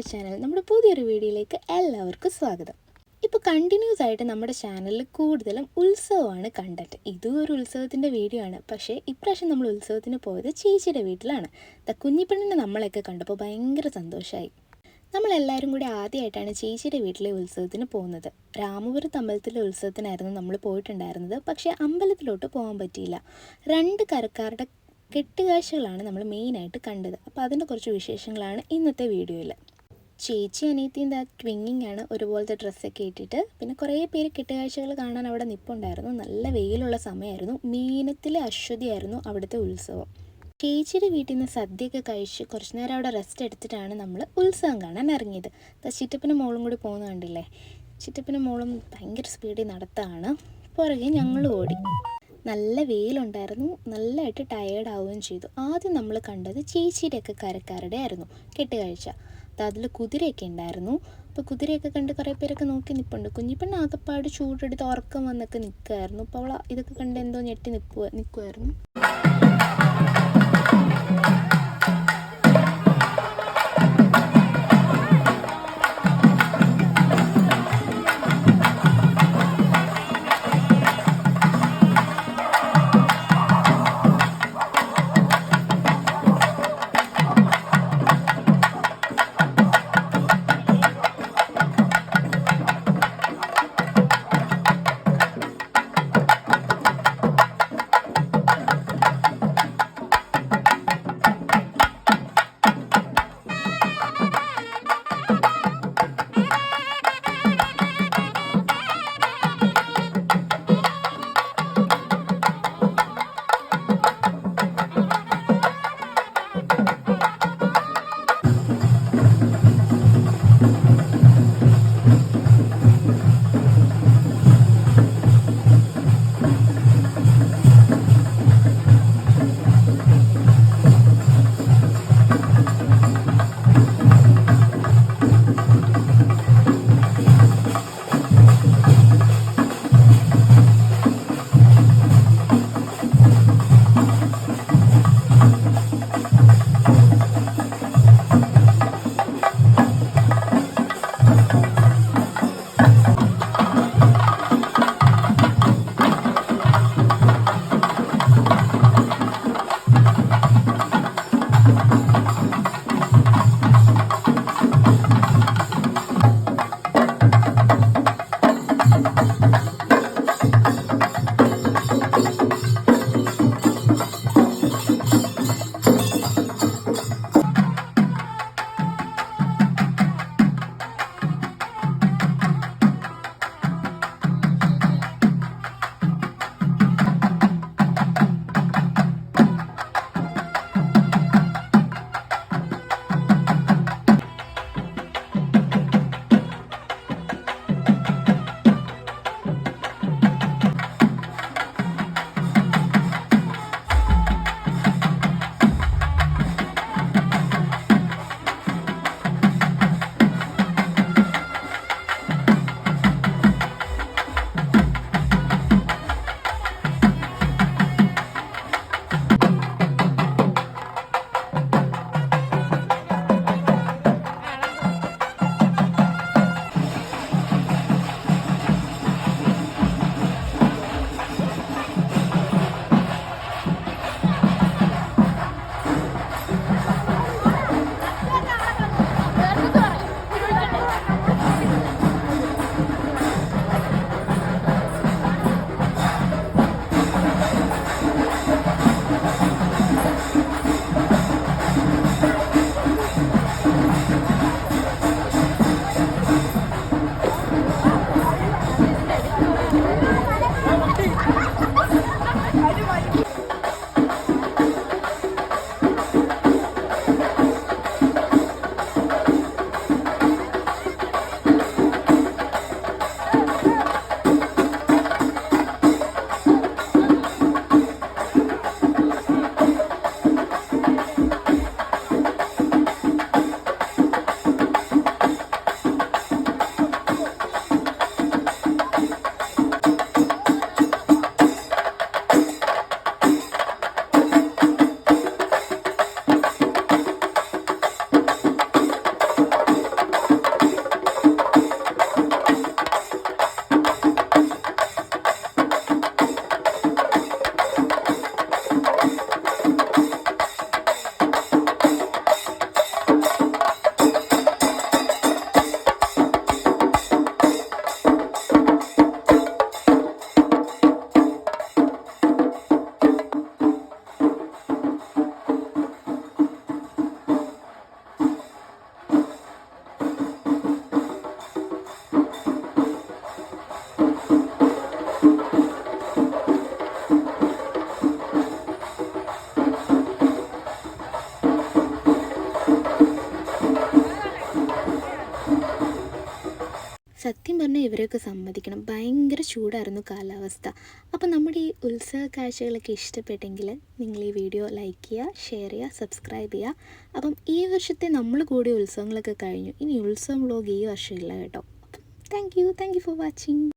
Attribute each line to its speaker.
Speaker 1: Channel നമ്മുടെ പുതിയൊരു വീഡിയോയിലേക്ക് എല്ലാവർക്കും സ്വാഗതം. ഇപ്പോൾ കണ്ടിന്യൂസ് ആയിട്ട് നമ്മുടെ ചാനലിൽ കൂടുതലും ഉത്സവമാണ് കണ്ടന്റ്. ഇതും ഒരു ഉത്സവത്തിൻ്റെ വീഡിയോ ആണ്. പക്ഷേ ഇപ്രാവശ്യം നമ്മൾ ഉത്സവത്തിന് പോയത് ചേച്ചിയുടെ വീട്ടിലാണ്. കുഞ്ഞിപ്പെണ്ണിനെ നമ്മളൊക്കെ കണ്ടപ്പോൾ ഭയങ്കര സന്തോഷമായി. നമ്മളെല്ലാവരും കൂടി ആദ്യമായിട്ടാണ് ചേച്ചിയുടെ വീട്ടിലെ ഉത്സവത്തിന് പോകുന്നത്. രാമപുരത്ത് അമ്പലത്തിലെ ഉത്സവത്തിനായിരുന്നു നമ്മൾ പോയിട്ടുണ്ടായിരുന്നത്. പക്ഷേ അമ്പലത്തിലോട്ട് പോകാൻ പറ്റിയില്ല. 2 കരക്കാരുടെ കെട്ടുകാഴ്ചകളാണ് നമ്മൾ മെയിനായിട്ട് കണ്ടത്. അപ്പോൾ അതിൻ്റെ കുറച്ച് വിശേഷങ്ങളാണ് ഇന്നത്തെ വീഡിയോയിൽ. ചേച്ചി അനിയത്തിയും ട്വിങ്ങിങ് ആണ്, ഒരുപോലത്തെ ഡ്രസ്സൊക്കെ ഇട്ടിട്ട്. പിന്നെ കുറേ പേര് കെട്ടുകാഴ്ചകൾ കാണാൻ അവിടെ നിൽപ്പുണ്ടായിരുന്നു. നല്ല വെയിലുള്ള സമയമായിരുന്നു. മീനത്തിലെ അശ്വതിയായിരുന്നു അവിടുത്തെ ഉത്സവം. ചേച്ചിയുടെ വീട്ടിൽ നിന്ന് സദ്യയൊക്കെ കഴിച്ച് കുറച്ച് നേരം അവിടെ റെസ്റ്റ് എടുത്തിട്ടാണ് നമ്മൾ ഉത്സവം കാണാൻ ഇറങ്ങിയത്. ചിറ്റപ്പനും മോളും കൂടി പോകുന്നത് കണ്ടില്ലേ. ചിറ്റപ്പനും മോളും ഭയങ്കര സ്പീഡിൽ നടത്താണ്. പുറകെ ഞങ്ങൾ ഓടി. നല്ല വെയിലുണ്ടായിരുന്നു. നല്ലതായിട്ട് ടയേർഡാവുകയും ചെയ്തു. ആദ്യം നമ്മൾ കണ്ടത് ചേച്ചിയുടെയൊക്കെ കരക്കാരുടെ ആയിരുന്നു കെട്ടുകാഴ്ച. അതിൽ കുതിരയൊക്കെ ഉണ്ടായിരുന്നു. അപ്പോൾ കുതിരയൊക്കെ കണ്ട് കുറേ പേരൊക്കെ നോക്കി നിൽപ്പുണ്ട്. കുഞ്ഞിപ്പെണ്ണ് ആകപ്പാട് ചൂടെടുത്ത് ഉറക്കം വന്നൊക്കെ നിൽക്കുമായിരുന്നു. അപ്പോൾ അവൾ ഇതൊക്കെ കണ്ട് എന്തോ ഞെട്ടി നിൽക്കുമായിരുന്നു. അവരെയൊക്കെ സമ്മതിക്കണം. ഭയങ്കര ചൂടായിരുന്നു കാലാവസ്ഥ. അപ്പോൾ നമ്മുടെ ഈ ഉത്സവ കാഴ്ചകളൊക്കെ ഇഷ്ടപ്പെട്ടെങ്കിൽ നിങ്ങൾ ഈ വീഡിയോ ലൈക്ക് ചെയ്യുക, ഷെയർ ചെയ്യുക, സബ്സ്ക്രൈബ് ചെയ്യുക. അപ്പം ഈ വർഷത്തെ നമ്മൾ കൂടിയ ഉത്സവങ്ങളൊക്കെ കഴിഞ്ഞു. ഇനി ഉത്സവം വ്ലോഗ് ഈ വർഷം ഇല്ല കേട്ടോ. അപ്പം താങ്ക് യു ഫോർ വാച്ചിങ്.